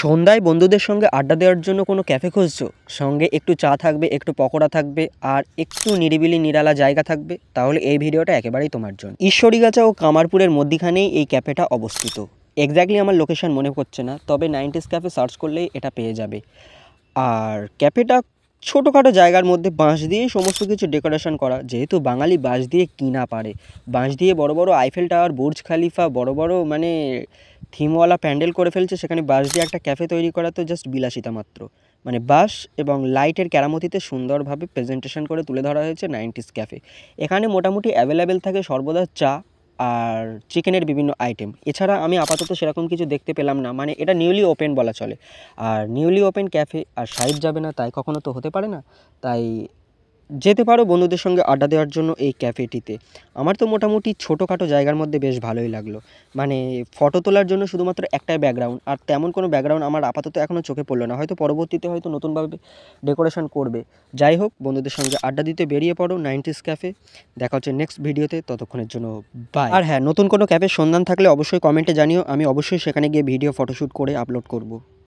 সন্ধ্যায় বন্ধুদের সঙ্গে আড্ডা দেওয়ার জন্য কোনো ক্যাফে খুঁজছো? সঙ্গে একটু চা থাকবে, একটু পকোড়া থাকবে আর একটু নিরিবিলি নিরালা জায়গা থাকবে, তাহলে এই ভিডিওটা একেবারেই তোমার জন্য। ঈশ্বরীগাছা ও কামারপুরের মধ্যিখানেই এই ক্যাফেটা অবস্থিত। এক্স্যাক্টলি আমার লোকেশন মনে পড়ছে না, তবে 90s ক্যাফে সার্চ করলেই এটা পেয়ে যাবে। আর ক্যাফেটা ছোটোখাটো জায়গার মধ্যে বাঁশ দিয়ে সমস্ত কিছু ডেকোরেশন করা। যেহেতু বাঙালি বাঁশ দিয়ে কী না পারে, বাঁশ দিয়ে বড় বড় আইফেল টাওয়ার, বুর্জ খালিফা, বড় বড় মানে থিমওয়ালা প্যান্ডেল করে ফেলছে, সেখানে বাঁশ দিয়ে একটা ক্যাফে তৈরি করা তো জাস্ট বিলাসিতা মাত্র। মানে বাঁশ এবং লাইটের কেরামতিতে সুন্দরভাবে প্রেজেন্টেশন করে তুলে ধরা হয়েছে 90s ক্যাফে। এখানে মোটামুটি অ্যাভেলেবেল থাকে সর্বদা চা আর চিকেনের বিভিন্ন আইটেম। এছাড়া আমি আপাতত সেরকম কিছু দেখতে পেলাম না, মানে এটা নিউলি ওপেন বলা চলে। আর নিউলি ওপেন ক্যাফে আর সাইড যাবে না তাই কখনো তো হতে পারে না। তাই যেতে পারো বন্ধুদের সঙ্গে আড্ডা দেওয়ার জন্য এই ক্যাফেটিতে। আমার তো মোটামুটি ছোটোখাটো জায়গার মধ্যে বেশ ভালোই লাগলো। মানে ফটো তোলার জন্য শুধুমাত্র একটাই ব্যাকগ্রাউন্ড, আর তেমন কোনো ব্যাকগ্রাউন্ড আমার আপাতত এখনও চোখে পড়লো না। হয়তো পরবর্তীতে হয়তো নতুনভাবে ডেকোরেশন করবে। যাই হোক, বন্ধুদের সঙ্গে আড্ডা দিতে বেরিয়ে পড়ো 90s ক্যাফে। দেখা হচ্ছে নেক্সট ভিডিওতে, ততক্ষণের জন্য বাই। আর হ্যাঁ, নতুন কোনো ক্যাফের সন্ধান থাকলে অবশ্যই কমেন্টে জানিও, আমি অবশ্যই সেখানে গিয়ে ভিডিও ফটোশ্যুট করে আপলোড করব।